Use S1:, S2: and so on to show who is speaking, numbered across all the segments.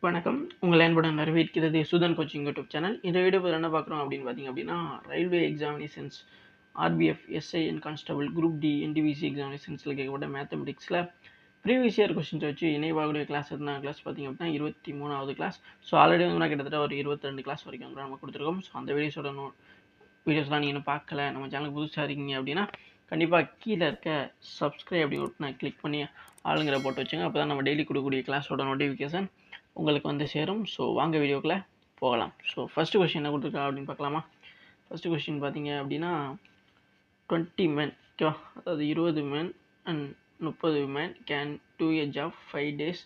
S1: வணக்கம். உங்கள் அன்புடன் வரவேற்கிறது சுதன் கோச்சிங் யூடியூப் சேனல். இந்த வீடியோவில் என்ன பார்க்குறோம் அப்படின்னு பார்த்தீங்க அப்படின்னா, railway examinations RPF, SI and constable, group D, NTPC எக்ஸாமினேஷன்ஸில் கேட்கப்பட்ட மேத்தமெட்டிக்ஸில் ப்ரீவியஸ் இயர் கொஸ்டின்ஸ் வச்சு இணைவாகக்கூடிய கிளாஸ் இருந்தால் கிளாஸ் பார்த்தீங்க அப்படின்னா 23வது கிளாஸ். ஸோ ஆல்ரெடி வந்து கிட்டத்தட்ட ஒரு 22 கிளாஸ் வரைக்கும் வந்து நம்ம கொடுத்துருக்கோம். ஸோ அந்த வீடியோஸ்லாம் நீங்கள் இன்னும் பார்க்கல, நம்ம சேனலுக்கு புதுசாக இருக்கீங்க அப்படின்னா கண்டிப்பாக கீழே இருக்க சப்ஸ்கிரைப் அப்படின்னு நான் கிளிக் பண்ணி ஆளுங்கிற போட்டு வச்சுங்க. அப்போ தான் நம்ம டெய்லி கொடுக்கக்கூடிய கிளாஸோட நோட்டிஃபிகேஷன் உங்களுக்கு வந்து சேரும். ஸோ வாங்க வீடியோக்குள்ளே போகலாம். ஸோ ஃபஸ்ட்டு கொஸ்டின் என்ன கொடுத்துருக்கா அப்படின்னு பார்க்கலாமா. ஃபஸ்ட்டு கொஸ்டின் பார்த்தீங்க அப்படின்னா 20 men, ஓகேவா, அதாவது 20 men and 30 women can do a job 5 days.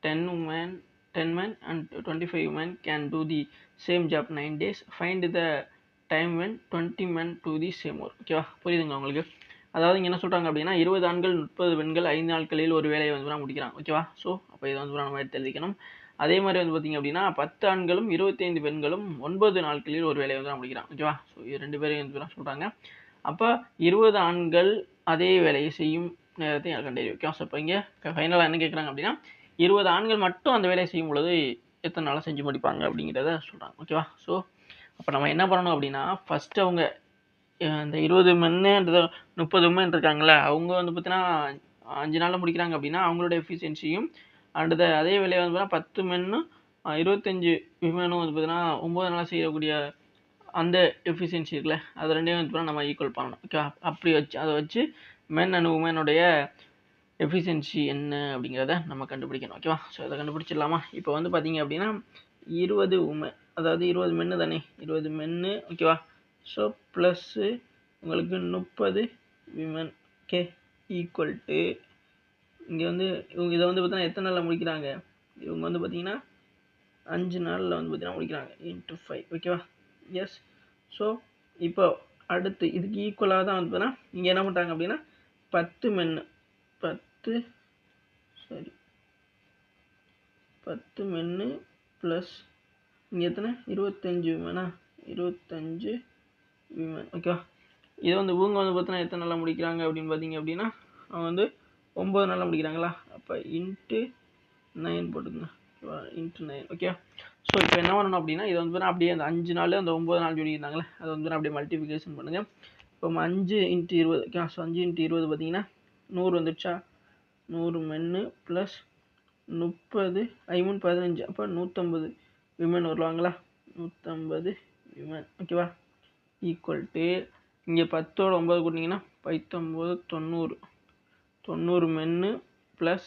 S1: 10 men and 25 men can do the same job 9 days. Find the time when 20 men do the same work. ஓகேவா, புரியுதுங்களா உங்களுக்கு? அதாவது இங்கே என்ன சொல்கிறாங்க அப்படின்னா 20 ஆண்கள் 30 பெண்கள் 5 நாட்களில் ஒரு வேலையை வந்து முடிக்கிறாங்க. ஓகேவா, ஸோ அப்போ இதை வந்து நம்ம எடுத்து எழுதிக்கணும். அதே மாதிரி வந்து பார்த்திங்க அப்படின்னா 10 ஆண்களும் 25 பெண்களும் 9 நாட்களில் ஒரு வேலையை வந்து முடிக்கிறாங்க. ஓகேவா, ஸோ இது ரெண்டு பேரையும் வந்து சொல்கிறாங்க. அப்போ 20 ஆண்கள் அதே வேலையை செய்யும் நேரத்தை கண்டறியும். ஓகேவா, ஸோ இப்போ இங்கே ஃபைனலாக என்ன கேட்குறாங்க அப்படின்னா 20 ஆண்கள் மட்டும் அந்த வேலையை செய்யும் பொழுது எத்தனை நாளாக செஞ்சு முடிப்பாங்க அப்படிங்கிறத சொல்கிறாங்க. ஓகேவா, ஸோ அப்போ நம்ம என்ன பண்ணணும் அப்படின்னா ஃபஸ்ட்டு அவங்க இந்த 20 மென்னுன்றது 30 உமன் இருக்காங்களே அவங்க வந்து பார்த்தீங்கன்னா 5 நாளில் முடிக்கிறாங்க அப்படின்னா அவங்களோட எஃபிஷியன்சியும் அடுத்த அதே வேலையை வந்து பார்த்தீங்கன்னா 10 மென்னும் 25 விமனும் வந்து பார்த்தீங்கன்னா 9 நாளாக செய்யக்கூடிய அந்த எஃபிஷியன்சி இருக்குல்ல அது ரெண்டையும் வந்து பார்த்தீங்கன்னா நம்ம ஈக்குவல் பண்ணணும். ஓகே, அப்படி வச்சு அதை வச்சு மென் அண்ட் உமனுடைய எஃபிஷியன்சி என்ன அப்படிங்கிறத நம்ம கண்டுபிடிக்கணும். ஓகேவா, ஸோ அதை கண்டுபிடிச்சிடலாமா. இப்போ வந்து பார்த்தீங்க அப்படின்னா 20 உமன், அதாவது 20 மென்னு தானே, 20 மென்னு. ஓகேவா, ஸோ ப்ளஸ்ஸு உங்களுக்கு 30 விமன். ஓகே, ஈக்குவல் டு இங்கே வந்து இவங்க இதை வந்து பார்த்தீங்கன்னா எத்தனை நாளில் முடிக்கிறாங்க, இவங்க வந்து பார்த்தீங்கன்னா 5 நாளில் வந்து பார்த்தீங்கன்னா முடிக்கிறாங்க இன்ட்டு 5. ஓகேவா, எஸ். ஸோ இப்போ அடுத்து இதுக்கு ஈக்குவலாக தான் வந்து பார்த்தீங்கன்னா இங்கே என்ன பண்ணுறாங்க அப்படின்னா 10 மென்னு 10 மென்னு ப்ளஸ் இங்கே எத்தனை 25 விமனா, 25 விமன். ஓகேவா, இதை வந்து இவங்க வந்து பார்த்தீங்கன்னா எத்தனை நாளில் முடிக்கிறாங்க அப்படின்னு பார்த்தீங்க அப்படின்னா அவங்க வந்து 9 நாளில் முடிக்கிறாங்களா, அப்போ இன்ட்டு 9 போட்டுக்கோங்க. ஓகேவா, இன்ட்டு 9. ஓகே, ஸோ இப்போ என்ன பண்ணணும் அப்படின்னா இதை வந்து அப்படியே அந்த 5 நாள் அந்த 9 நாள் சொல்லியிருந்தாங்களே அதை வந்து அப்படியே மல்டிஃபிகேஷன் பண்ணுங்கள். இப்போ 5 × 20. ஓகே, ஸோ 5 × 20 பார்த்தீங்கன்னா 100 வந்துடுச்சா, 100 மென்னு ப்ளஸ் 30 5 15, அப்போ 150 விமன் வருவாங்களா, 150 விமன். ஓகேவா, ஈக்குவல் டு இங்கே 10ஓட 9 கூட்டிங்கன்னா 19 90 மென்னு ப்ளஸ்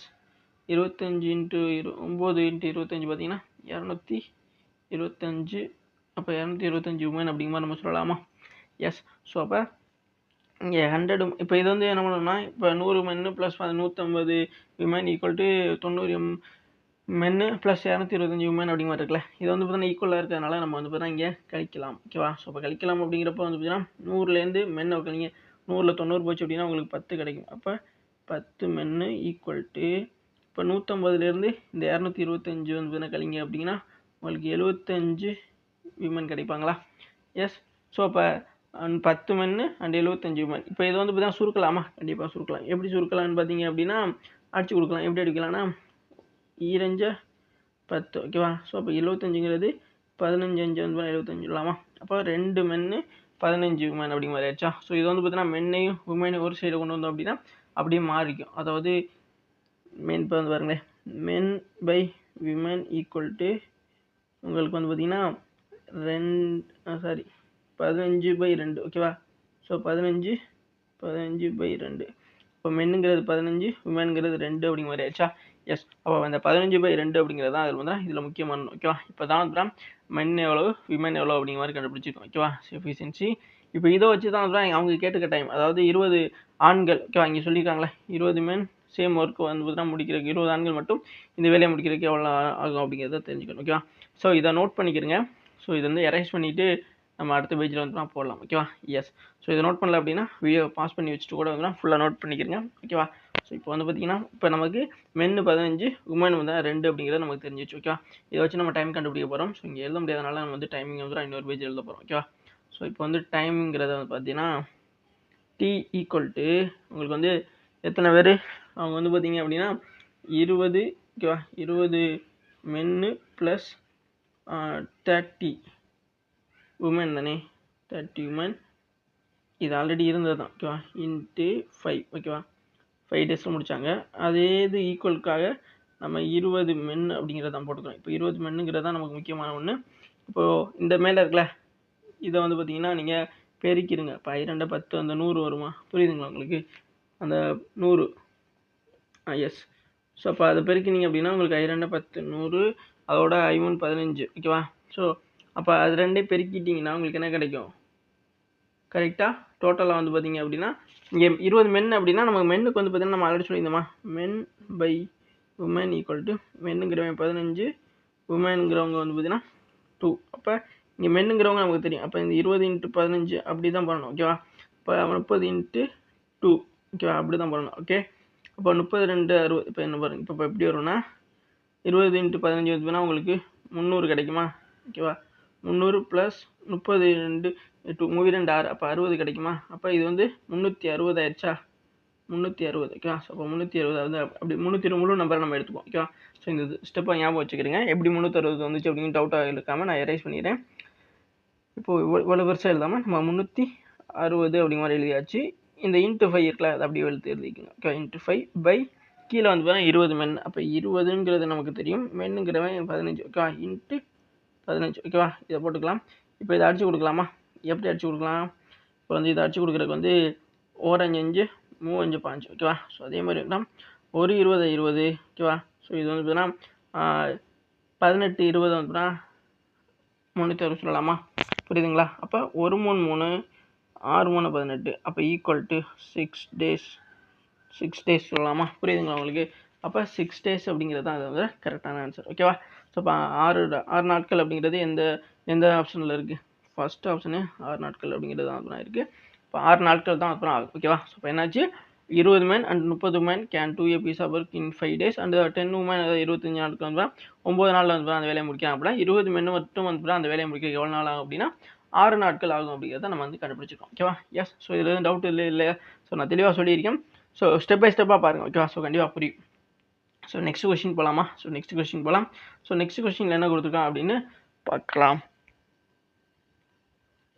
S1: 25 × 9 × 25 பார்த்தீங்கன்னா 225. அப்போ 225 உமன் அப்படிங்கிற மாதிரி நம்ம சொல்லலாமா. எஸ். ஸோ அப்போ இங்கே 100. இப்போ இது வந்து என்ன பண்ணணும்னா இப்போ 100 மென்னு ப்ளஸ் 150 விமன் ஈக்குவல் டு 90 மென்னு ப்ளஸ் 225 உமன் அப்படிங்கிற மாதிரி இருக்குல்ல, இது வந்து பார்த்தீங்கன்னா ஈக்குவலாக இருக்கிறதுனால நம்ம வந்து பார்த்தீங்கன்னா இங்கே கழிக்கலாம். ஓகேவா, ஸோ இப்போ கழிக்கலாம் அப்படிங்கிறப்ப வந்து பார்த்தீங்கன்னா 100லேருந்து மென்னை கழிங்க, 100ல் 90 போச்சு அப்படின்னா உங்களுக்கு 10 கிடைக்கும். அப்போ 10 மென்னு ஈக்குவல் டு இப்போ 150லேருந்து இந்த 225 வந்து கழிங்க அப்படிங்கன்னா உங்களுக்கு 75 விமன் கிடைப்பாங்களா. எஸ். ஸோ அப்போ 10 மென்னு அண்ட் 75 விமன். இப்போ இது வந்து பார்த்தீங்கன்னா சுருக்கலாமா, கண்டிப்பாக சுருக்கலாம். எப்படி சுருக்கலாம்னு பார்த்தீங்க அப்படின்னா அடிச்சு கொடுக்கலாம். எப்படி அடிக்கலாம்னா 2 10. ஓகேவா, ஸோ அப்போ 75ங்கிறது 15 5 வந்து 75 இல்லாமா, அப்போ 2 மென்னு 15 விமன் அப்படிங்கிற மாதிரி ஆயிடுச்சா. ஸோ இது வந்து பார்த்தீங்கன்னா மென்னையும் உமனையும் ஒரு சைடு கொண்டு வந்தோம் அப்படின்னா அப்படியே மாறிக்கும். அதாவது மென் இப்போ வந்து பாருங்களேன், மென் பை விமன் ஈக்குவல் டு உங்களுக்கு வந்து பார்த்தீங்கன்னா 15/2. ஓகேவா, ஸோ 15/2. இப்போ மென்னுங்கிறது 15, விமனுங்கிறது 2 அப்படிங்கிற மாதிரி ஆயிடுச்சா. எஸ். அப்போ அந்த 15/2 அப்படிங்கிறது தான் அதில் வந்து இதில் முக்கியமான. ஓகேவா, இப்போ தான் வந்து மென் எவ்வளோ விமன் எவ்வளோ அப்படிங்கிற மாதிரி கண்டுபிடிச்சிருக்கோம். ஓகேவா, எஃபிஷியன்சி. இப்போ இதை வச்சு தான் அவங்க கேட்டுக்க டைம், அதாவது 20 ஆண்கள். ஓகேவா, இங்கே சொல்லியிருக்காங்களே 20 மென் சேம் ஒர்க் வந்து பார்த்தீங்கன்னா முடிக்கிறதுக்கு 20 ஆண்கள் மட்டும் இந்த வேலையை முடிக்கிறதுக்கு எவ்வளோ ஆகும் அப்படிங்கிறத தெரிஞ்சுக்கணும். ஓகேவா, ஸோ இதை நோட் பண்ணிக்கிறங்க. ஸோ இதை வந்து எரேஸ் பண்ணிவிட்டு நம்ம அடுத்த பேஜில் வந்து போடலாம். ஓகேவா, எஸ். ஸோ இதை நோட் பண்ணல அப்படின்னா வீடியோ பாஸ் பண்ணி வச்சுட்டு கூட வந்து ஃபுல்லாக நோட் பண்ணிக்கிறங்க. ஓகேவா, ஸோ இப்போ வந்து பார்த்தீங்கன்னா இப்போ நமக்கு மென்னு 15 உமன் வந்து 2 அப்படிங்கிறது நமக்கு தெரிஞ்சிச்சு. ஓகேவா, இதை வச்சு நம்ம டைம் கண்டுபிடிக்க போகிறோம். ஸோ இங்கே எழுத முடியாதனால நம்ம வந்து டைமிங் வந்து இன்னொரு பேஜ் எழுத போகிறோம். ஓகேவா, ஸோ இப்போ வந்து டைமிங்கிறத வந்து பார்த்தீங்கன்னா டி ஈக்குவல் டு உங்களுக்கு வந்து எத்தனை பேர் அவங்க வந்து பார்த்தீங்க அப்படின்னா 20. ஓகேவா, 20 மென்னு ப்ளஸ் 30 உமன் தானே, 30 உமன், இது ஆல்ரெடி இருந்தது தான் ஓகேவா, இன்ட்டு 5 ஓகேவா, 5 டேஸில் முடித்தாங்க. அதே இது ஈக்குவலுக்காக நம்ம 20 மென் அப்படிங்கிறத தான் போட்டுக்கிறோம். இப்போ 20 மென்னுங்கிறது தான் நமக்கு முக்கியமான ஒன்று. இப்போது இந்த மேலே இருக்குல்ல, இதை வந்து பார்த்திங்கன்னா நீங்கள் பெருக்கிடுங்க. இப்போ 2 10 அந்த 100 வருமா, புரியுதுங்களா உங்களுக்கு, அந்த 100 எஸ். ஸோ அப்போ அதை பெருக்கினீங்க அப்படின்னா உங்களுக்கு 2 10 100, அதோட 5 15 ஓகேவா. ஸோ அப்போ அது ரெண்டே பெருக்கிட்டிங்கன்னா உங்களுக்கு என்ன கிடைக்கும், கரெக்டாக டோட்டலாக வந்து பார்த்திங்க அப்படின்னா இங்கே 20 மென் அப்படின்னா நமக்கு மென்னுக்கு வந்து பார்த்திங்கன்னா நம்ம ஆல்ரெடி சொல்லியிருந்தோமா, men by women equal to மென்னுங்கிறவங்க 15, உமனுங்கிறவங்க வந்து பார்த்திங்கன்னா 2. அப்போ இங்கே மென்னுங்கிறவங்க நமக்கு தெரியும். அப்போ இந்த 20 × 15 அப்படி தான் பண்ணணும் ஓகேவா. இப்போ 30 × 2 ஓகேவா, அப்படி தான் பண்ணணும் ஓகே. அப்போ 30 2 60. இப்போ என்ன பாருங்கள், இப்போ எப்படி வரும்னா 20 × 15 வந்துன்னா உங்களுக்கு 300 கிடைக்குமா ஓகேவா. 300 ப்ளஸ் 30 2 8 3 2 6, அப்போ 60 கிடைக்குமா. அப்போ இது வந்து 360 ஆயிடுச்சா, 360 ஓகேவா. ஸோ அப்போ 360 வந்து அப்படி 320 முழு நம்பரை நம்ம எடுத்துக்குவோம் ஓகேவா. ஸோ இந்த ஸ்டெப்பை ஞாபகம் வச்சுக்கிறீங்க. எப்படி 360 வந்துச்சு அப்படின்னு டவுட்டாக இருக்காமல் நான் எரேஸ் பண்ணிடுறேன். இப்போது இவ்வளோ பெருசாக எழுதாமல் நம்ம 360 அப்படிங்கிற மாதிரி எழுதியாச்சு. இந்த இன்ட்டு 5 இருக்குல்ல, அது அப்படியே எழுதிக்கோங்க ஓகே. இன்ட்டு 5 பை கீழே வந்து பார்த்தா 20 மென். அப்போ 20ங்கிறது நமக்கு தெரியும், மென்னுங்கிறவன் 15 ஓகேவா, இன்ட்டு 15 ஓகேவா. இதை போட்டுக்கலாம். இப்போ இதை அடிச்சு கொடுக்கலாமா, எப்படி அடிச்சு கொடுக்கலாம், இப்போ வந்து இதை அடிச்சு கொடுக்குறதுக்கு வந்து 1 5 3 5 5 ஓகேவா. ஸோ அதே மாதிரி இருக்கலாம், 1 20 20 ஓகேவா. ஸோ இது வந்து பார்த்தீங்கன்னா 18 20 வந்து பார்த்தீங்கன்னா 360 சொல்லலாமா, புரியுதுங்களா. அப்போ 1 3 3 6 3 18, அப்போ ஈக்குவல் டு 6 டேஸ் சொல்லலாமா, புரியுதுங்களா உங்களுக்கு. அப்போ 6 டேஸ் அப்படிங்கிறது தான் அது வந்து கரெக்டான ஆன்சர் ஓகேவா. ஸோ இப்போ 6 நாட்கள் அப்படிங்கிறது எந்த ஆப்ஷனில் இருக்குது, ஃபர்ஸ்ட் ஆப்ஷனு 6 நாட்கள் அப்படிங்கிறது தான் இருக்குது. இப்போ 6 நாட்கள் தான் அப்புறம் ஆகும் ஓகேவா. ஸோ இப்போ என்னாச்சு, 20 men and 30 women can do a piece of work in 5 days and 10 women 25 நாட்கள் வந்து 9 நாளில் வந்து அந்த வேலையை முடிக்கலாம். அப்படின்னா 20 men மட்டும் வந்து அந்த வேலையை முடிக்க எவ்வளோ நாள் ஆகும் அப்படின்னா 6 நாட்கள் ஆகும் அப்படிங்கிறத நம்ம வந்து கண்டுபிடிச்சிருக்கோம் ஓகேவா. எஸ். ஸோ இதில் எதுவும் டவுட் இல்லையா. ஸோ நான் தெளிவாக சொல்லியிருக்கேன். ஸோ ஸ்டெப் பை ஸ்டெப்பாக பாருங்கள் ஓகேவா. ஸோ கண்டிப்பாக புரியும். ஸோ நெக்ஸ்ட் கொஸ்டின் போகலாமா. ஸோ நெக்ஸ்ட் கொஸ்டின் போகலாம். ஸோ நெக்ஸ்ட் கொஸ்டினில் என்ன கொடுத்துருக்கான் அப்படின்னு பார்க்கலாம்.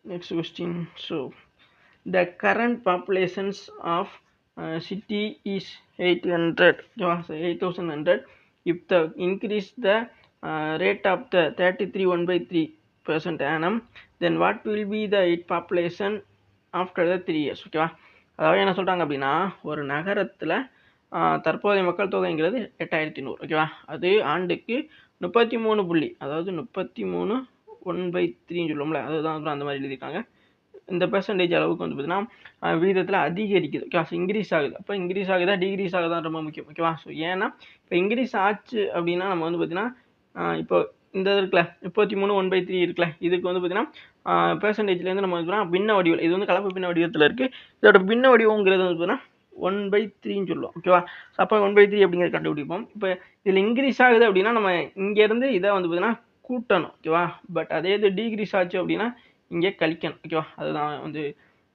S1: Next question. So the current populations of city is 800. So 8,100. If the increase the rate of the 33 1/3% annum, then what will be the population after the 3 years? ஓகேவா. அதாவது என்ன சொல்கிறாங்க அப்படின்னா, ஒரு நகரத்தில் தற்போதைய மக்கள் தொகைங்கிறது 8100 ஓகேவா. அது ஆண்டுக்கு 33 அதாவது 33 1/3 சொல்லுவோம்ல, அதுதான் அப்புறம் அந்த மாதிரி எழுதியிருக்காங்க. இந்த பெர்சன்டேஜ் அளவுக்கு வந்து பார்த்தீங்கன்னா விகிதத்தில் அதிகரிக்குது ஓகேவா. ஸோ இன்க்ரீஸ் ஆகுது. அப்போ இன்க்ரீஸ் ஆகுதா டிக்ரீஸ் ஆகுதான் ரொம்ப முக்கியம் ஓகேவா. ஸோ ஏன்னா இப்போ இன்க்ரீஸ் ஆச்சு அப்படின்னா நம்ம வந்து பார்த்தீங்கன்னா இப்போ இந்த இருக்குல்ல 33 1/3 இருக்குல்ல, இதுக்கு வந்து பார்த்தீங்கன்னா பெர்சன்டேஜ்லேருந்து நம்ம வந்து பார்த்தீங்கன்னா பின்ன வடிவில், இது வந்து கலப்பு பின்ன வடிவத்தில் இருக்குது. இதோட பின்ன வடிவங்கிறது வந்து பார்த்தீங்கன்னா 1/3 சொல்லுவோம் ஓகேவா. ஸோ அப்போ 1/3 அப்படிங்கிறது கண்டுபிடிப்போம். இப்போ இதில் இன்க்ரீஸ் ஆகுது அப்படின்னா நம்ம இங்கேருந்து இதை வந்து பார்த்தீங்கன்னா கூட்டணும் ஓகேவா. பட் அதே இது டிக்ரீஸ் ஆச்சு அப்படின்னா இங்கே கழிக்கணும் ஓகேவா. அதுதான் வந்து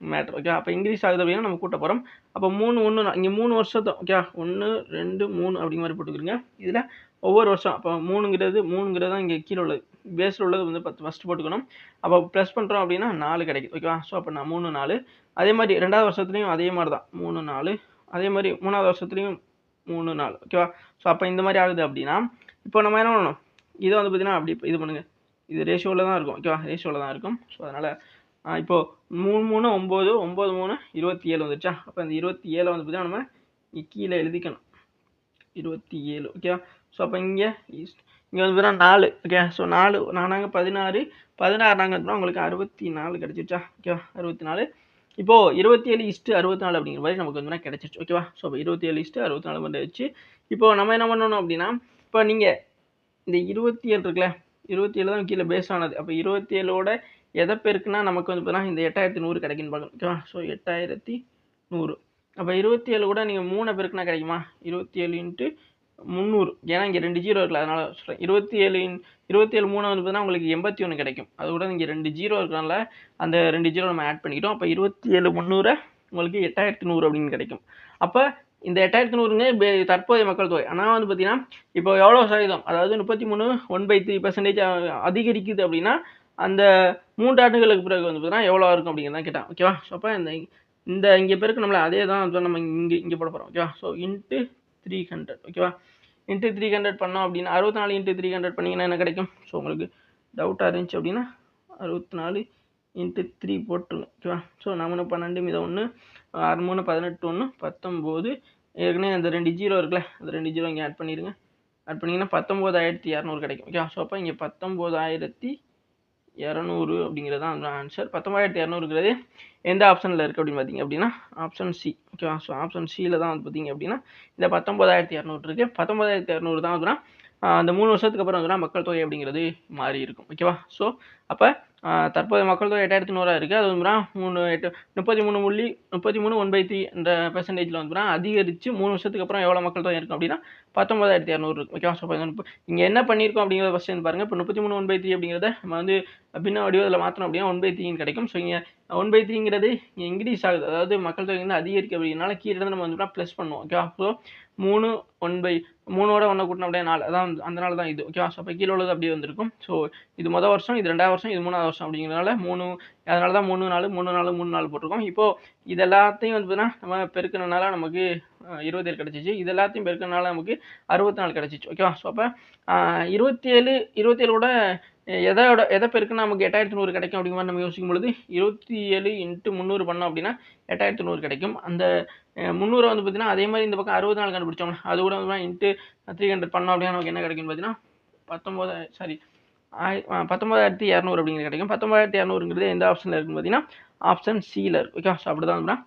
S1: மேட்ரு ஓகே. அப்போ இன்க்ரீஸ் ஆகுது அப்படின்னா நம்ம கூட்ட போகிறோம். அப்போ 3 1 இங்கே 3 வருஷத்தை ஓகேவா, 1 2 3 அப்படிங்கிற மாதிரி போட்டுக்கிறீங்க. இதில் ஒவ்வொரு வருஷம் அப்போ 3ங்கிறது தான் இங்கே கீழே உள்ளது, பேஸில் உள்ளது வந்து 10 ஃபஸ்ட்டு போட்டுக்கணும். அப்போ ப்ளஸ் பண்ணுறோம் அப்படின்னா 4 கிடைக்கும் ஓகேவா. ஸோ அப்போ நான் 3 4. அதே மாதிரி 2வது வருஷத்துலையும் அதே மாதிரி தான் 3 4. அதே மாதிரி 3வது வருஷத்துலையும் 3 4 ஓகேவா. ஸோ அப்போ இந்த மாதிரி ஆகுது அப்படின்னா இப்போ நம்ம என்ன பண்ணணும், இதை வந்து பார்த்தீங்கன்னா அப்படி இது பண்ணுங்கள், இது ரேஷியோவில் தான் இருக்கும் ஓகேவா, ரேஷியோவில் தான் இருக்கும். ஸோ அதனால் இப்போது 3 3 9 9 3 27 வந்துருச்சா. அப்போ இந்த 27 வந்து பார்த்தீங்கன்னா நம்ம கீழே எழுதிக்கணும் 27 ஓகேவா. ஸோ அப்போ இங்கே வந்து பார்த்தீங்கன்னா 4 ஓகே. ஸோ 4 நாங்கள் 16 நாங்கள் வந்து உங்களுக்கு 64 கிடச்சிருச்சா ஓகேவா. 64. இப்போது 27:64 அப்படிங்கிற மாதிரி நமக்கு வந்து கிடச்சிருச்சு ஓகேவா. ஸோ அப்போ 27:64 மட்டும் வச்சு இப்போது நம்ம என்ன பண்ணணும் அப்படின்னா, இப்போ நீங்கள் இந்த 27 இருக்குல்ல, 27 தான் கீழே பேஸ் ஆனது. அப்போ 27ஓட எதை பேருக்குன்னா நமக்கு வந்து பார்த்தீங்கன்னா இந்த 8100 கிடைக்குன்னு பார்க்கணும் ஓகேவா. ஸோ 8100. அப்போ 27 கூட நீங்கள் 3 பேருக்குன்னா கிடைக்குமா, 27 × 300. ஏன்னா இங்கே 2 0 இருக்குல்ல, அதனால சொல்கிறேன். 27 3 வந்து பார்த்தீங்கன்னா உங்களுக்கு 81 கிடைக்கும். அது கூட இங்கே 2 0 இருக்கிறனால அந்த 2 0 நம்ம ஆட் பண்ணிக்கிட்டோம். அப்போ 27 300 உங்களுக்கு 8100 அப்படின்னு கிடைக்கும். அப்போ இந்த 8100ங்க தற்போதைய மக்கள் தொகை. ஆனால் வந்து பார்த்தீங்கன்னா இப்போ எவ்வளோ சதவீதம், அதாவது 33 1/3% அதிகரிக்குது அப்படின்னா அந்த 3 ஆண்டுகளுக்கு பிறகு வந்து பார்த்தீங்கன்னா எவ்வளோ இருக்கும் அப்படிங்கிறதான் கேட்டான். ஓகேவா? ஸோ அப்போ இந்த இங்கே பெருக்கணும்ல, அதே தான் நம்ம இங்கே போட போகிறோம். ஓகேவா? So into 300. ஓகேவா? இன்ட்டு 300 பண்ணோம் அப்படின்னா 64 இன்ட்டு 300 பண்ணிங்கன்னா என்ன கிடைக்கும்? ஸோ உங்களுக்கு டவுட்டாக இருந்துச்சு அப்படின்னா 64 இன்ட்டு 3 போட்டுருங்க. ஓகேவா? ஸோ 4 12 மீதம் 1 6 3 18 1 19. ஏற்கனவே அந்த 2 ஜீரோ இருக்குல்ல, அந்த 2 ஜீரோ இங்கே ஆட் பண்ணிடுங்க. ஆட் பண்ணிங்கன்னா 19,200 கிடைக்கும். ஓகே, ஸோ அப்போ இங்கே 19,200 அப்படிங்கிறது தான் ஆன்சர். 19,200ங்கிறது எந்த ஆப்ஷனில் இருக்குது அப்படின்னு பார்த்தீங்க அப்படின்னா ஆப்ஷன் சி. ஓகேவா? ஸோ ஆப்ஷன் சியில் தான் வந்து பார்த்தீங்க அப்படின்னா இந்த 19,200 இருக்குது. 19,200 தான் வந்துன்னா அந்த 3 வருஷத்துக்கு அப்புறம் வந்துன்னா மக்கள் தொகை அப்படிங்கிறது மாறி இருக்கும். ஓகேவா? ஸோ அப்போ தற்போதைய மக்கள் தொகை 8,100 இருக்குது. அது வந்துன்னா 33 1/3 என்ற பெர்சன்டேஜில் வந்துன்னா அதிகரித்து 3 வருஷத்துக்கு அப்புறம் எவ்வளோ மக்கள் தொகை இருக்கும் அப்படின்னா 19,200 இருக்கும். ஓகேவா? ஸோ இங்கே என்ன பண்ணியிருக்கோம் அப்படிங்கிறத ஃபஸ்ட் வந்து பாருங்கள். இப்போ 33 1/3 அப்படிங்கிறத நம்ம வந்து பின்ன வடிவத்தில் மாற்றணும் அப்படின்னா 1/3 கிடைக்கும். ஸோ இங்கே 1/3ங்கிறது இன்க்ரீஸ் ஆகுது, அதாவது மக்கள் தொகை வந்து அதிகரிக்க அப்படிங்கிறனால கீழே இருந்து நம்ம வந்து ப்ளஸ் பண்ணுவோம். ஓகேவா? ஸோ 3 3ஓட 1 கூட்டினா அப்படியே 4, அதான் அதனால தான் இது. ஓகேவா? ஸோ அப்போ கீழே உள்ளது அப்படியே வந்திருக்கும். ஸோ இது மொதல் வருஷம், இது 2வது வருஷம், இது 3வது வருஷம் அப்படிங்கிறதுனால 3, அதனால தான் 3 4 3 4 3 4 போட்டிருக்கோம். இப்போது இது எல்லாத்தையும் வந்து நம்ம பெருக்கினால நமக்கு 27 கிடச்சிச்சு. இது எல்லாத்தையும் பெருக்கினால நமக்கு 64 கிடச்சிச்சு. ஓகேவா? ஸோ அப்போ 27ஓட எதை பெருக்குன்னா நமக்கு 8,100 கிடைக்கும் அப்படிங்கிற மாதிரி நம்ம யோசிக்கும் பொழுது 27 இன்ட்டு 300 பண்ணோம் அப்படின்னா 8,100 கிடைக்கும். அந்த 300 வந்து பார்த்தீங்கன்னா அதே மாதிரி இந்த பக்கம் 64 கண்டுபிடிச்சோம்னா அது கூட வந்து இன்ட்டு 300 பண்ணோம் அப்படின்னா நமக்கு என்ன கிடைக்கும்னு பார்த்தீங்கன்னா 19,200 அப்படிங்கிறது கிடைக்கும். 19,200ங்கிறது எந்த ஆப்ஷனில் இருக்குன்னு பார்த்தீங்கன்னா ஆப்ஷன் சியில் இருக்குது. ஓகேவா? ஸோ அப்படி தான் வந்துன்னா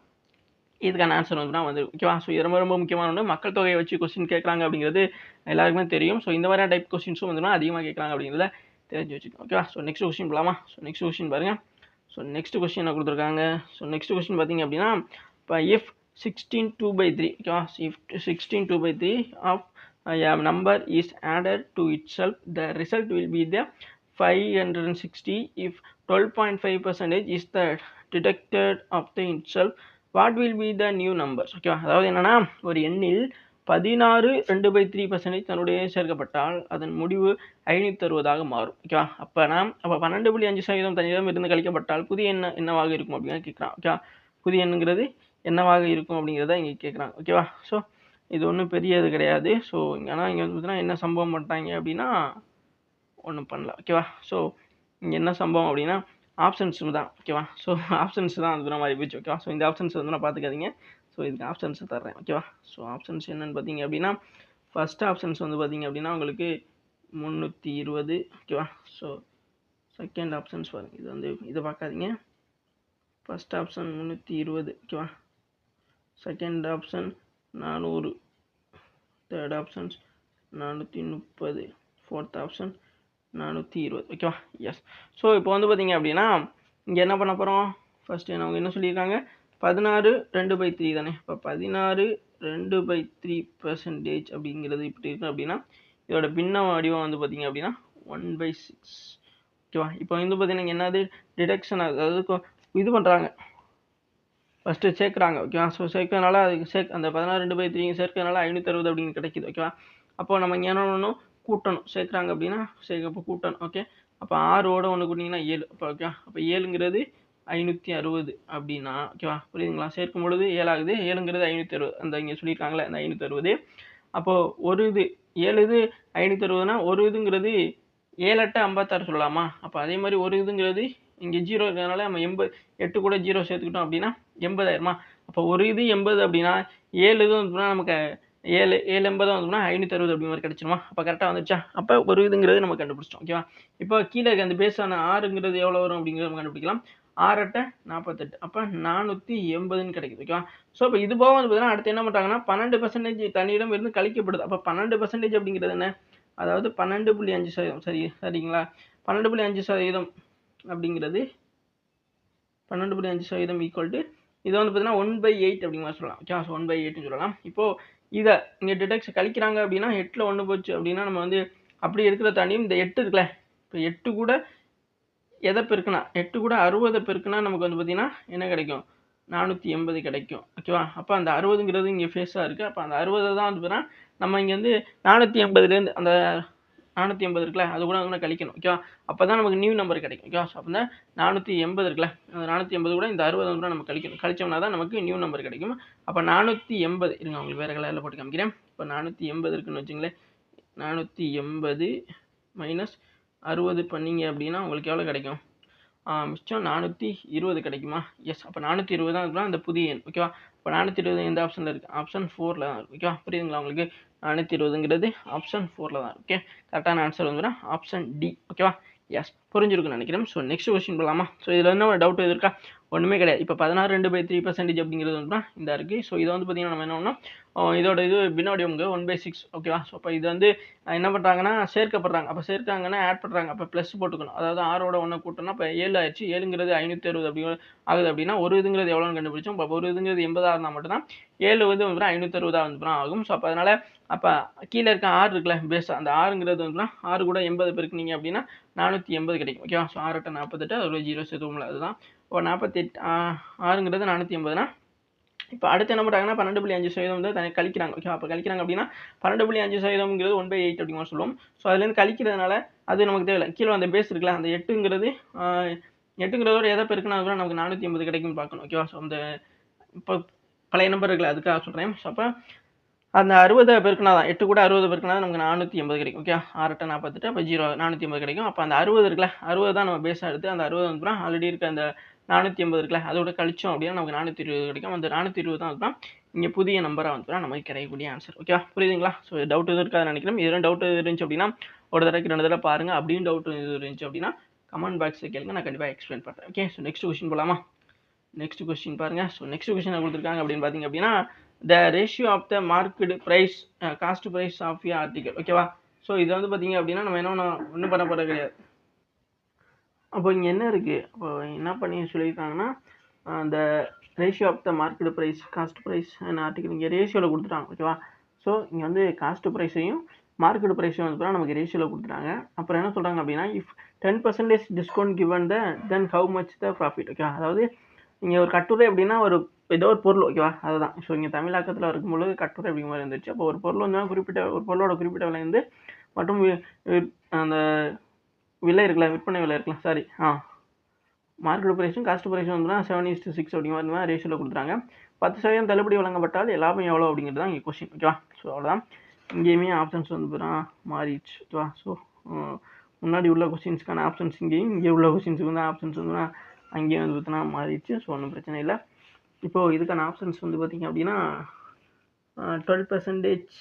S1: இதுக்கான ஆன்சர் வந்து ஓகேவா? ஸோ இது ரொம்ப ரொம்ப முக்கியமான ஒன்று. மக்கள் தொகையை வச்சு கொஸ்டின் கேட்குறாங்க அப்படிங்கிறது எல்லாருக்குமே தெரியும். ஸோ இந்த மாதிரியான டைப் கொஸ்டின்ஸும் வந்துன்னா அதிகமாக கேட்குறாங்க அப்படிங்கிறத தெரிஞ்சு வச்சுக்கோங்க. ஓகேவா? ஸோ நெக்ஸ்ட் கொஸ்டின் போகலாமா? ஸோ நெக்ஸ்ட் கொஸ்டின் பாருங்கள். ஸோ நெக்ஸ்ட் கொஸ்டின் என்ன கொடுத்துருக்காங்க? ஸோ நெக்ஸ்ட் கொஸ்டின் பார்த்தீங்க அப்படின்னா இப்போ if 16 2/3, ஓகேவா? if 16 2/3 of a number is added to itself, the result will be the 560. If 12.5% is the deducted of the itself, what will be the new numbers? ஓகேவா? அதாவது என்னன்னா ஒரு எண்ணில் 16 2/3% தன்னுடைய சேர்க்கப்பட்டால் அதன் முடிவு 560 மாறும். ஓகேவா? அப்போ 12.5% தன்னிடம் இருந்து கழிக்கப்பட்டால் புதிய எண் என்னவாக இருக்கும் அப்படின்னு கேட்குறான். ஓகேவா? புதிய எண்ணுங்கிறது என்னவாக இருக்கும் அப்படிங்கிறத இங்கே கேட்குறாங்க. ஓகேவா? ஸோ இது ஒன்றும் பெரிய இது கிடையாது. ஸோ ஆனால் இங்கே வந்து பார்த்தீங்கன்னா என்ன சம்பவம் பண்ணிட்டாங்க அப்படின்னா ஒன்றும் பண்ணல. ஓகேவா? ஸோ இங்கே என்ன சம்பவம் அப்படின்னா ஆப்ஷன்ஸ் தான். ஓகேவா? ஸோ ஆப்ஷன்ஸ் தான் வந்து மாதிரி போச்சு. ஓகேவா? ஸோ இந்த ஆப்ஷன்ஸ் வந்து நான் பார்த்துக்காதீங்க. ஸோ இதுக்கு ஆப்ஷன்ஸ் தர்றேன். ஓகேவா? ஸோ ஆப்ஷன்ஸ் என்னென்னு பார்த்தீங்க அப்படின்னா ஃபஸ்ட் ஆப்ஷன்ஸ் வந்து பார்த்தீங்க அப்படின்னா உங்களுக்கு 320. ஓகேவா? ஸோ செகண்ட் ஆப்ஷன்ஸ் பாருங்கள். இது வந்து இதை பார்க்காதீங்க. First option 320. ஓகேவா? Second option 400. Third options 430. Fourth option 420. ஓகேவா? எஸ். ஸோ இப்போ வந்து பார்த்தீங்க அப்படின்னா இங்கே என்ன பண்ண போகிறோம்? ஃபஸ்ட்டு அவங்க என்ன சொல்லியிருக்காங்க? 16 2/3 தானே. இப்போ 16 2/3% அப்படிங்கிறது இப்படி இருக்குது அப்படின்னா இதோட பின்ன வடிவம் வந்து பார்த்தீங்க அப்படின்னா 1/6. ஓகேவா? இப்போ வந்து பார்த்தீங்கன்னா என்னது டிடக்ஷன், அதாவது இது பண்ணுறாங்க, ஃபஸ்ட்டு சேர்க்குறாங்க. ஓகேவா? ஸோ சேர்க்கறதுனால அதுக்கு அந்த 16 2/3 சேர்க்கறதுனால 560 அப்படின்னு கிடைக்கிது. ஓகேவா? அப்போ நம்ம இங்கே என்ன பண்ணணும்? கூட்டணும். சேர்க்குறாங்க அப்படின்னா அப்போ கூட்டணும். ஓகே, அப்போ 6ஓட 1 கூட்டிங்கன்னா 7. அப்போ ஓகே, அப்போ 7ங்கிறது 560 அப்படின்னா ஓகேவா? புரியுதுங்களா? சேர்க்கும் பொழுது 7 ஆகுது. 7ங்கிறது 560, அந்த இங்கே சொல்லியிருக்காங்களே அந்த 560. அப்போது ஒரு இது 7 இது 560னா ஒரு இதுங்கிறது 7 8 56 சொல்லலாமா? அப்போ அதே மாதிரி ஒரு இதுங்கிறது இங்கே 0 இருக்கிறதுனால நம்ம 8 கூட 0 சேர்த்துக்கிட்டோம் அப்படின்னா 80 ஆயிருமா? அப்போ ஒரு இது 80 அப்படின்னா 7 இது வந்துன்னா நமக்கு 7 80 வந்துன்னா 560 அப்படி மாதிரி கிடச்சிருமா? அப்போ கரெக்டாக வந்துச்சா? அப்போ ஒரு இதுங்கிறது நம்ம கண்டுபிடிச்சிட்டோம். ஓகேவா? இப்போ கீழே இருக்க அந்த பேஸான 6ங்கிறது எவ்வளோ வரும் அப்படிங்கிறத நம்ம கண்டுபிடிக்கலாம். 6 8 48, அப்போ 480ன்னு கிடைக்குது. ஓகேவா? ஸோ இப்போ இது போக வந்து பார்த்தீங்கன்னா அடுத்து என்ன பண்ணுறாங்கன்னா 12% தன்னிடம் இருந்து கழிக்கப்படுது. அப்போ 12% அப்படிங்கிறது என்ன? அதாவது 12.5%. சரிங்களா? 12.5% அப்படிங்கிறது 12.5% ஈக்குவல் டு இது வந்து பார்த்தீங்கன்னா 1/8 அப்படிங்கிற மாதிரி சொல்லலாம். ஓகே, ஸோ 1/8ன்னு சொல்லலாம். இப்போது இதை இங்கே டிடக்ஷன் கழிக்கிறாங்க அப்படின்னா 8ல் 1 போச்சு அப்படின்னா நம்ம வந்து அப்படி இருக்கிற தாண்டியும் இந்த 8 இருக்குல்ல, இப்போ 8 கூட எதை பெருக்குனா 8 கூட 60 பெருக்குனா நமக்கு வந்து பார்த்தீங்கன்னா என்ன கிடைக்கும்? 480 கிடைக்கும். ஓகேவா? அப்போ அந்த 60ங்கிறது இங்கே ஃபேஸாக இருக்குது. அப்போ அந்த 60 தான் வந்து பார்த்தீங்கன்னா நம்ம இங்கே வந்து 480லேருந்து அந்த 480 இருக்குல்ல அது கூட வந்து கழிக்கணும். ஓகேவா? அப்போ தான் நமக்கு நியூ நம்பர் கிடைக்கும். ஓகேவா? ஸோ அப்போ தான் 480 இருக்குல்ல அந்த 480 கூட இந்த 60 வந்து நம்ம கழிக்கணும். கழிச்சோம்னா தான் நமக்கு நியூ நம்பர் கிடைக்கும். அப்போ 480 இருங்க உங்களுக்கு வேறு கலரில் போட்டு காமிக்கிறேன். இப்போ 480 இருக்குன்னு வச்சுங்களேன். 480 மைனஸ் 60 பண்ணீங்க அப்படின்னா உங்களுக்கு எவ்வளோ கிடைக்கும்? மிச்சம் 420 கிடைக்குமா? எஸ். அப்போ 420 தான் இருக்குன்னா அந்த புதிய எண். ஓகேவா? இப்போ 420 எந்த ஆப்ஷனில் இருக்குது? ஆப்ஷன் 4ல் தான் இருக்குது. ஓகேவா? புரியுதுங்களா உங்களுக்கு? 420ங்கிறது ஆப்ஷன் 4ல் தான். ஓகே, கரெக்டான ஆன்சர் வந்துன்னா ஆப்ஷன் டி. ஓகேவா? எஸ், புரிஞ்சிருக்குன்னு நினைக்கிறேன். ஸோ நெக்ஸ்ட் கொஸ்டின் போகலாமா? ஸோ இதில் என்ன ஒரு டவுட் இருக்கா? ஒன்றுமே கிடையாது. இப்போ 16/2/3% அப்படிங்கிறது வந்து தான் இந்த இருக்குது. ஸோ இதை வந்து பார்த்தீங்கன்னா நம்ம என்ன பண்ணோம், இதோட இது பின்னோடியம்ங்க 1/6. ஓகேவா? ஸோ அப்போ இது வந்து என்ன பண்ணுறாங்கன்னா சேர்க்கப்படுறாங்க. அப்போ சேர்க்காங்கன்னா ஆட் பண்ணுறாங்க. அப்போ ப்ளஸ் போட்டுக்கணும். அதாவது 6ஓட 1 கூட்டணும். இப்போ 7 ஆயிடுச்சு. 7ங்கிறது 560 அப்படி ஆகுது அப்படின்னா ஒரு இதுங்கிறது எவ்வளோன்னு கண்டுபிடிச்சோம். இப்போ ஒரு இதுங்கிறது 80 இருந்தால் மட்டும்தான் 7 வந்து 560 வந்து ஆகும். ஸோ அப்போ அதனால் அப்போ கீழே இருக்க 6 இருக்குல்ல பேஸ், அந்த 6ங்கிறது வந்து 6 கூட 80 பெருக்குனீங்க அப்படின்னா 480 கிடைக்கும். ஓகேவா? ஸோ 6 8 48 அது ஒரு 0 சேர்த்துவோம்ல அதுதான். இப்போ 48 6ங்கிறது 480னா இப்போ அடுத்து என்ன பண்ணுறாங்கன்னா 12.5% வந்து கழிக்கிறாங்க. ஓகே, அப்போ கழிக்கிறாங்க அப்படின்னா 12.5%ங்கிறது 1/8 அப்படிங்கிற சொல்லுவோம். ஸோ அதுலேருந்து கழிக்கிறதுனால அது நமக்கு தேவையில்லை. கீழே அந்த பேஸ் இருக்குல்ல அந்த 8ங்கிறதோட எதை பெருக்குனா கூட நமக்கு 480 கிடைக்கும்னு பார்க்கணும். ஓகேவா? ஸோ அந்த இப்போ பழைய நம்பர் இருக்குல்ல அதுக்காக சொல்கிறேன். ஸோ அப்போ அந்த 60 பெருக்குனா தான் 8 கூட 60 பெருக்குனா நமக்கு 480 கிடைக்கும். ஓகே, 6 8 48 அப்போ 0 480 கிடைக்கும். அப்போ அந்த 60 இருக்குல்ல 60 தான் நம்ம பேஸாக எடுத்து அந்த 60 வந்து ஆல்ரெடி இருக்க அந்த 480 இருக்குல்ல அதோட கழிச்சோம் அப்படின்னா நமக்கு 420 கிடைக்கும். அந்த 420 தான் அதுதான் இங்கே புதிய நம்பராக வந்து நமக்கு கிடைக்கக்கூடிய ஆன்சர். ஓகே, புரியுதுங்களா? ஸோ டவுட் எதுவும் இருக்காது நினைக்கிறேன். இதெல்லாம் டவுட் எது இருந்துச்சு அப்படின்னா ஒரு தடவைக்கு 2 தடவை பாருங்கள். அப்படியும் டவுட் எது இருந்துச்சு அப்படின்னா கமெண்ட் பாக்ஸில் கேளுங்க, நான் கண்டிப்பாக எக்ஸ்பிளைன் பண்ணுறேன். ஓகே, ஸோ நெக்ஸ்ட் கொஸ்டின் போகலாமா? நெக்ஸ்ட் கொஸ்டின் பாருங்கள். ஸோ நெக்ஸ்ட் கொஸ்டின் கொடுத்துருக்காங்க அப்படின்னு பார்த்தீங்க அப்படின்னா the ratio of the market price cost price of your article. ஓகேவா? ஸோ இது வந்து பார்த்தீங்க அப்படின்னா நம்ம என்ன ஒன்றும் பண்ண போகிறது கிடையாது. அப்போ இங்கே என்ன இருக்குது, அப்போ என்ன பண்ணி சொல்லியிருக்காங்கன்னா அந்த ratio of the market price cost price and article இங்கே ரேஷியோவில் கொடுத்துட்டாங்க. ஓகேவா? ஸோ இங்கே வந்து காஸ்ட் ப்ரைஸையும் மார்க்கெட் ப்ரைஸையும் வந்து நமக்கு ரேஷியோவில் கொடுத்துட்டாங்க. அப்புறம் என்ன சொல்கிறாங்க அப்படின்னா if 10% discount given then how much the profit. ஓகேவா? அதாவது இங்கே ஒரு கட்டுரை அப்படின்னா ஒரு ஏதோ ஒரு பொருள். ஓகேவா? அதுதான். ஸோ இங்கே தமிழாக்கத்தில் இருக்கும்போது கட்டுரை அப்படிங்கிற மாதிரி இருந்துச்சு. அப்போ ஒரு பொருள் வந்து குறிப்பிட்ட ஒரு பொருளோட குறிப்பிட்ட விலை வந்து மற்றும் அந்த விலை இருக்கலாம், விற்பனை விலை இருக்கலாம், சாரி மார்க்கெட் ப்ரைஸும் காஸ்ட் ப்ரைஸும் வந்து 7:6 அப்படிங்கிற மாதிரி ரேஷியோவில் கொடுத்துறாங்க. 10% தள்ளுபடி வழங்கப்பட்டால் லாபம் எவ்வளோ அப்படிங்கிறது தான் இங்கே கொஸ்டின். ஓகேவா? ஸோ அவ்வளோதான். இங்கேயுமே ஆப்ஷன்ஸ் வந்து மாறிடுச்சு. ஓகேவா? ஸோ முன்னாடி உள்ள கொஸ்டின்ஸ்க்கான ஆப்ஷன்ஸ் இங்கே உள்ள கொஸ்டின்ஸுக்கு வந்து ஆப்ஷன்ஸ் வந்து அங்கேயும் வந்து பார்த்தீங்கன்னா மாறிடுச்சு. ஸோ ஒன்றும் பிரச்சனை இல்லை. இப்போது இதுக்கான ஆப்ஷன்ஸ் வந்து பார்த்திங்க அப்படின்னா 12%.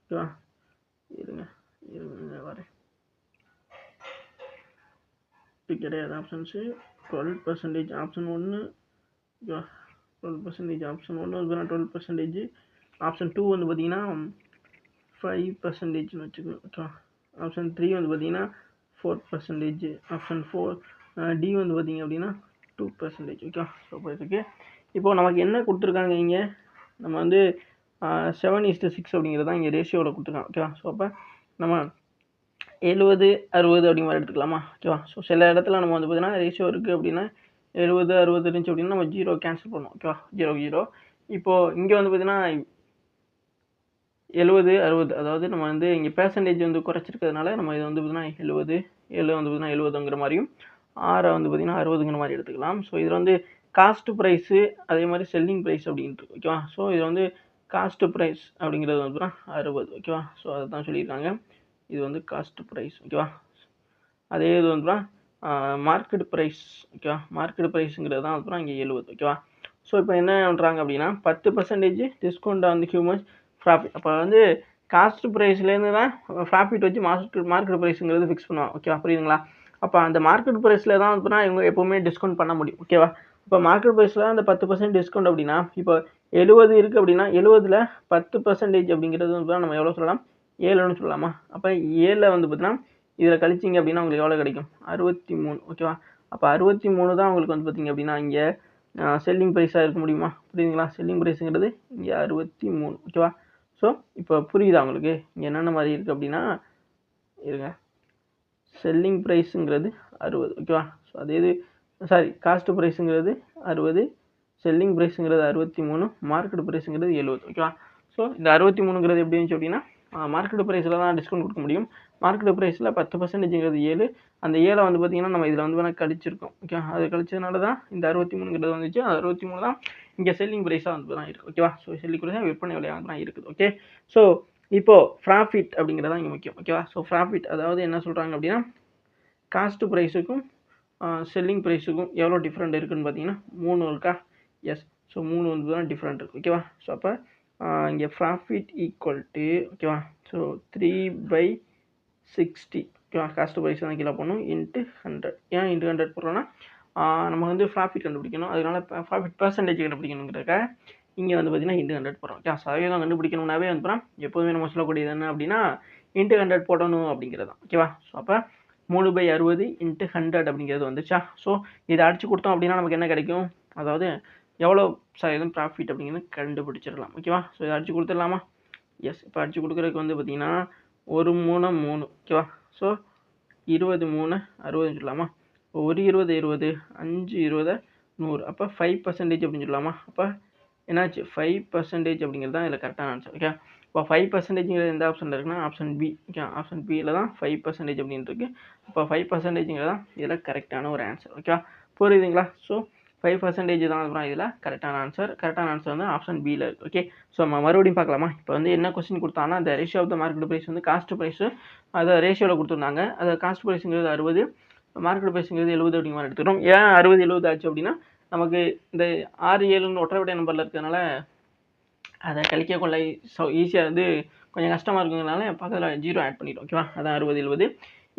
S1: ஓகேவா? இருங்க வரேன். இது கிடையாது ஆப்ஷன்ஸு. 12% ஆப்ஷன் 1. ஓகேவா? 12% ஆப்ஷன் 1 இருக்குன்னா 12%. ஆப்ஷன் 2 வந்து பார்த்தீங்கன்னா 5%ன்னு வச்சுக்கோங்க. ஓகேவா? ஆப்ஷன் 3 வந்து பார்த்தீங்கன்னா 4%. ஆப்ஷன் 4 டி வந்து பார்த்தீங்க அப்படின்னா 2%. ஓகேவா? ஸோ போயிருக்கு. இப்போது நமக்கு என்ன கொடுத்துருக்காங்க இங்கே நம்ம வந்து 7:6 அப்படிங்கிறது தான் இங்கே ரேஷியோவில் கொடுத்துருக்காங்க. ஓகேவா? ஸோ அப்போ நம்ம 70 60 அப்படிங்கிற மாதிரி எடுத்துக்கலாமா? ஓகேவா? ஸோ சில இடத்துல நம்ம வந்து பார்த்தீங்கன்னா ரேஷியோ இருக்குது அப்படின்னா 70 60 இருந்துச்சு அப்படின்னா நம்ம 0 கேன்சல் பண்ணணும். ஓகேவா? 0 இப்போது இங்கே வந்து பார்த்தீங்கன்னா 70 60 அதாவது நம்ம வந்து இங்கே பெர்சன்டேஜ் வந்து குறைச்சிருக்கிறதுனால நம்ம இதை வந்து பார்த்தீங்கன்னா 70 7 வந்து பார்த்தீங்கன்னா 70ங்கிற மாதிரியும் 6 வந்து பார்த்தீங்கன்னா 60ங்கிற மாதிரி எடுத்துக்கலாம். ஸோ இதில் வந்து காஸ்ட் ப்ரைஸு அதே மாதிரி செல்லிங் ப்ரைஸ் அப்படின்ட்டு. ஓகேவா? ஸோ இது வந்து காஸ்ட் ப்ரைஸ் அப்படிங்கிறது வந்து 60. ஓகேவா? ஸோ அதை தான் சொல்லியிருக்காங்க. இது வந்து காஸ்ட் ப்ரைஸ். ஓகேவா? அதே இது வந்து மார்க்கெட் ப்ரைஸ். ஓகேவா? மார்க்கெட் ப்ரைஸுங்கிறது தான் வந்து இங்கே 70. ஓகேவா? ஸோ இப்போ என்ன பண்ணுறாங்க அப்படின்னா 10% டிஸ்கவுண்ட் வந்து ஹியூமன்ஸ் ப்ராஃபிட். அப்போ வந்து காஸ்ட் ப்ரைஸ்லேருந்து தான் ப்ராஃபிட் வச்சு மார்க்கெட் ப்ரைஸுங்கிறது ஃபிக்ஸ் பண்ணுவாங்க. ஓகேவா? புரியுதுங்களா? அப்போ அந்த மார்க்கெட் ப்ரைஸில் தான் வந்து இவங்க எப்போவுமே டிஸ்கவுண்ட் பண்ண முடியும். ஓகேவா? இப்போ மார்க்கெட் ப்ரைஸில் அந்த 10% டிஸ்கவுண்ட் அப்படின்னா இப்போ 70 இருக்குது அப்படின்னா 70ல் 10% அப்படிங்கிறது வந்து நம்ம எவ்வளோ சொல்லலாம்? 7ன்னு சொல்லலாமா? அப்போ 7 வந்து பார்த்தீங்கன்னா இதில் கழிச்சிங்க அப்படின்னா உங்களுக்கு எவ்வளோ கிடைக்கும்? 63. ஓகேவா? அப்போ 63 தான் உங்களுக்கு வந்து பார்த்திங்க அப்படின்னா இங்கே செல்லிங் ப்ரைஸாக இருக்க முடியுமா? புரியுதுங்களா? செல்லிங் ப்ரைஸுங்கிறது இங்கே 63. ஓகேவா? ஸோ இப்போ புரியுதா உங்களுக்கு இங்கே என்னென்ன மாதிரி இருக்குது அப்படின்னா இருங்க, செல்லிங் ப்ரைஸுங்கிறது 60. ஓகேவா? ஸோ அதே இது சாரி காஸ்ட் ப்ரைஸுங்கிறது 60, செல்லிங் ப்ரைஸுங்கிறது 63, மார்க்கெட் ப்ரைஸுங்கிறது 70. ஓகேவா? ஸோ இந்த 63ங்கிறது எப்படி இருந்துச்சு அப்படின்னா மார்க்கெட் ப்ரைஸில் தான் டிஸ்கவுண்ட் கொடுக்க முடியும். மார்க்கெட் ப்ரைஸில் 10%ங்கிறது 7. அந்த 7 வந்து பார்த்திங்கன்னா நம்ம இதில் வந்து வேணால் கழிச்சிருக்கோம். ஓகே, அது கழிச்சதுனால தான் இந்த 63ங்கிறது வந்துச்சு. அது 63 தான் இங்கே செல்லிங் ப்ரைஸாக வந்து தான் இருக்குது. ஓகேவா? ஸோ செல்லிங் ப்ரைஸாக விற்பனை விலையாக தான் இருக்குது. ஓகே, ஸோ இப்போது ப்ராஃபிட் அப்படிங்கிறதான் இங்கே முக்கியம். ஓகேவா? ஸோ ப்ராஃபிட் அதாவது என்ன சொல்கிறாங்க அப்படின்னா காஸ்ட் ப்ரைஸுக்கும் செல்லிங் ப்ரைஸுக்கும் எவ்வளோ டிஃப்ரெண்ட் இருக்குதுன்னு பார்த்தீங்கன்னா 3 இருக்கா? எஸ். ஸோ 3 வந்து தான் டிஃப்ரெண்ட் இருக்குது. ஓகேவா? ஸோ அப்போ இங்கே ப்ராஃபிட் ஈக்குவல் டு ஓகேவா? ஸோ 3/60 ஓகேவா? காஸ்ட் ப்ரைஸ் தான் கீழே போடணும் இன்ட்டு 100. ஏன் இன்ட்டு 100 போடுறோன்னா நம்ம வந்து ப்ராஃபிட் கண்டுபிடிக்கணும். அதனால ப்ராஃபிட் பர்சன்டேஜ் கண்டுபிடிக்கணுங்கிறதுக்காக இங்கே வந்து பார்த்தீங்கன்னா இன்ட்டு 100 போடுறோம். ஓகே, சதவீதம் கண்டுபிடிக்கணும்னாவே வந்து எப்போதுமே நம்ம சொல்லக்கூடியது என்ன அப்படின்னா இன்ட்டு 100 போடணும் அப்படிங்கிறது தான். ஓகேவா? ஸோ அப்போ 3/60 இன்ட்டு 100 அப்படிங்கிறது வந்துச்சா? ஸோ இதை அடிச்சு கொடுத்தோம் அப்படின்னா நமக்கு என்ன கிடைக்கும்? அதாவது எவ்வளோ சதவீதம் ப்ராஃபிட் அப்படிங்கிறது கண்டுபிடிச்சிடலாம். ஓகேவா? ஸோ இதை அடிச்சு கொடுத்துடலாமா? எஸ். இப்போ அடிச்சு கொடுக்குறதுக்கு வந்து பார்த்தீங்கன்னா 1 3 3 ஓகேவா? ஸோ 20 3 60 சொல்லலாமா? 1 20 20 5 20 100. அப்போ 5% அப்படின்னு சொல்லலாமா? அப்போ என்னாச்சு 5% அப்படிங்கிறது தான் இதில் கரெக்டான ஆன்சர். ஓகே, இப்போ 5%ங்கிறது எந்த ஆப்ஷனில் இருக்குன்னா ஆப்ஷன் பி. ஓகே, ஆப்ஷன் பியில் தான் 5% அப்படின்னு இருக்குது. அப்போ 5%ங்கிறது தான் இதில் கரெக்டான ஒரு ஆன்சர். ஓகேவா? புரியுதுங்களா? ஸோ 5% தான் அப்புறம் இதில் கரெக்டான ஆன்சர். கரெக்டான ஆன்சர் வந்து ஆப்ஷன் பியில் இருக்குது. ஓகே, ஸோ நம்ம மறுபடியும் பார்க்கலாமா? இப்போ வந்து என்ன கொஸ்டின் கொடுத்தாங்கன்னா அந்த ratio of the market price வந்து காஸ்ட் ப்ரைஸு அதை ரேஷியோவில் கொடுத்துருந்தாங்க. அது காஸ்ட் ப்ரைஸுங்கிறது 60, மார்க்கெட் ப்ரைஸுங்கிறது 70 அப்படிங்கிற மாதிரி எடுத்துக்கிறோம். ஏன் 60 70 ஆச்சு அப்படின்னா நமக்கு இந்த 6 7ன்னு ஒற்றைப்படை நம்பரில் இருக்கிறதுனால அதை கழிக்கக்குள்ள ஈஸியாக வந்து கொஞ்சம் கஷ்டமாக இருக்குங்கிறதுனால பக்கத்தில் 0 ஆட் பண்ணிடும். ஓகேவா? அதான் 60 70.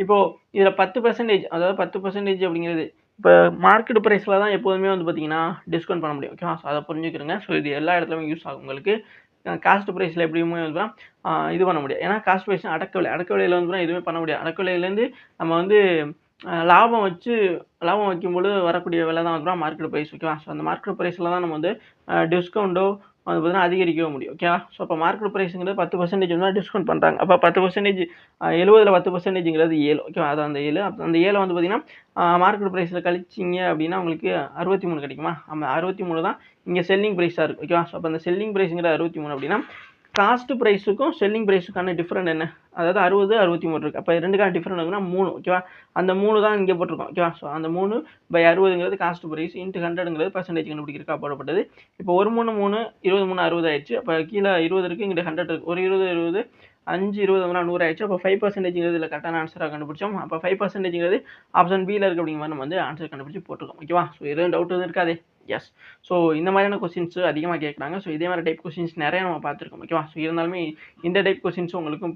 S1: இப்போது இதில் 10%, அதாவது 10% அப்படிங்கிறது இப்போ மார்க்கெட் ப்ரைஸில் தான் எப்போதுமே வந்து பார்த்தீங்கன்னா டிஸ்கவுண்ட் பண்ண முடியும். ஓகேவா? ஸோ அதை புரிஞ்சுக்கிறேங்க. ஸோ இது எல்லா இடத்துலையுமே யூஸ் ஆகும் உங்களுக்கு. காஸ்ட் ப்ரைஸில் எப்படியுமே வந்து இது பண்ண முடியாது. ஏன்னா காஸ்ட் ப்ரைஸ் அடக்க விலையில் வந்து எதுவுமே பண்ண முடியாது. அடக்க விலையிலேருந்து நம்ம வந்து லாபம் வைக்கும்போது வரக்கூடிய விலை தான் வந்து மார்க்கெட் ப்ரைஸ். ஓகேவா? ஸோ அந்த மார்க்கெட் ப்ரைஸில் தான் நம்ம வந்து டிஸ்கவுண்ட்டோ அது பார்த்தீங்கன்னா அதிகரிக்கவும் முடியும். ஓகேவா? ஸோ அப்போ மார்க்கெட் ப்ரைஸுங்கிறது 10% வந்து டிஸ்கவுண்ட் பண்ணுறாங்க. அப்போ 10% 70ல் 10%ங்கிறது 7. ஓகேவா? அது அந்த 7. அந்த 7 வந்து பார்த்தீங்கன்னா மார்க்கெட் ப்ரைஸில் கழிச்சிங்க அப்படின்னா உங்களுக்கு 63 கிடைக்குமா? அந்த 63 தான் இங்கே செல்லிங் ப்ரைஸாக இருக்குது. ஓகேவா? ஸோ அப்போ அந்த செல்லிங் ப்ரைஸுங்கிறது 63 அப்படின்னா காஸ்ட் ப்ரைஸுக்கும் செல்லிங் ப்ரைஸுக்கான டிஃப்ரெண்ட் என்ன? அதாவது 60 63 இருக்குது. அப்போ ரெண்டுக்கான டிஃப்ரெண்ட் வந்துன்னா 3. ஓகேவா? அந்த 3 தான் இங்கே போட்டிருக்கோம். ஓகேவா? ஸோ அந்த 3/60ங்கிறது காஸ்ட் ப்ரைஸ் இன்ட்டு 100ங்கிறது பர்சன்டேஜ் கண்டுபிடிக்கிறதுக்காக போடப்பட்டது. இப்போ 1 3 3 23 60 ஆயிடுச்சு. அப்போ கீழே 20 இருக்குது, இங்கே 100 இருக்குது. ஒரு 20 20 5 20 100 ஆயிடுச்சு. அப்போ 5%ங்கிறது இதில் கரெக்டான ஆன்சராக கண்டுபிடிச்சோம். அப்போ 5%ங்கிறது ஆப்ஷன் பியில் இருக்குது அப்படிங்கிற மாதிரி நம்ம வந்து ஆன்சர் கண்டுபிடிச்சி போட்டிருக்கோம். ஓகேவா? ஸோ எதுவும் டவுட் எதுவும் இருக்காதே? எஸ். ஸோ இந்த மாதிரியான கொஸ்டின்ஸ் அதிகமாக கேட்குறாங்க. ஸோ இதே மாதிரி டைப் கொஸ்டின்ஸ் நிறையா நம்ம பார்த்துருக்கோம். ஓகேவா? ஸோ இருந்தாலுமே இந்த டைப் கொஸ்டின்ஸ் உங்களுக்கு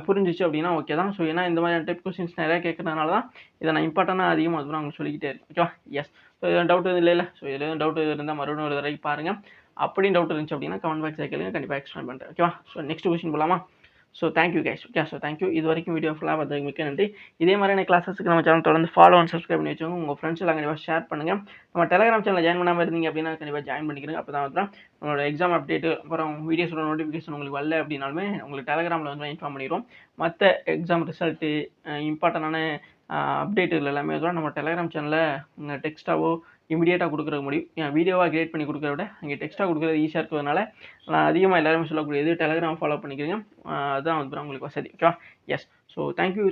S1: புரிஞ்சிச்சு அப்படின்னா ஓகே தான். ஸோ ஏன்னா இந்த மாதிரியான டைப் கொஸ்டின்ஸ் நிறையா கேட்கறதுனால தான் இதை நான் இம்பார்ட்டண்டாக அதிகமாக வந்து உங்களுக்கு சொல்லிக்கிட்டே இருக்கேன். ஓகேவா? எஸ். ஸோ எதுவும் டவுட் எதுவும் இல்லைல்ல? ஸோ எதுவும் டவுட் இருந்தால் மறுபடியும் ஒரு தடவை பாருங்கள். அப்படியும் டவுட் இருந்துச்சு அப்படின்னா கமெண்ட் பாக்ஸில் கேளுங்க, கண்டிப்பாக எக்ஸ்பிளைன் பண்ணுறேன். ஓகேவா? ஸோ நெக்ஸ்ட் கொஸ்டின் போகலாமா? So thank you guys. Okay, so thank you. இது வரைக்கும் வீடியோ ஃபுல்லாக பார்த்ததுக்கு மிக்க நன்றி. இதே மாதிரியான கிளாஸஸ்க்கு நம்ம சேனல் தொடர்ந்து ஃபாலோ அண்ட் சப்ஸ்கிரைப் பண்ணி வச்சுக்கோங்க. உங்கள் ஃப்ரெண்ட்ஸ் எல்லாம் கண்டிப்பாக ஷேர் பண்ணுங்கள். நம்ம டெலிகிராம் சேனலில் ஜாயின் பண்ணாமல் இருந்தீங்க அப்படின்னா கண்டிப்பாக ஜாயின் பண்ணிக்கிறேங்க. அப்போ தான் வந்து நம்மளோட எக்ஸாம் அப்டேட்டு அப்புறம் வீடியோஸோட நோட்டிஃபிகேஷன் உங்களுக்கு வரல அப்படின்னாலுமே உங்களுக்கு டெலிகிராமில் வந்து இன்ஃபார்ம் பண்ணிடுவோம். மற்ற எக்ஸாம் ரிசல்ட்டு இம்பார்ட்டண்டான அப்டேட்டுகள் எல்லாமே வந்து நம்ம டெலிகிராம் சேனலில் டெக்ஸ்ட்டாவோ இமீடியட்டாக கொடுக்குற முடியும். வீடியோவாக கிரியேட் பண்ணி கொடுக்குறத விட இங்கே டெக்ஸ்ட்டாக கொடுக்குறது ஈஸியாக இருக்கிறதுனால நான் அதிகமாக எல்லாருமே சொல்லக்கூடியது டெலிகிராம் ஃபாலோ பண்ணிக்கிறேங்க. அதுதான் வந்து உங்களுக்கு வசதி. ஓகேவா? எஸ். So thank you.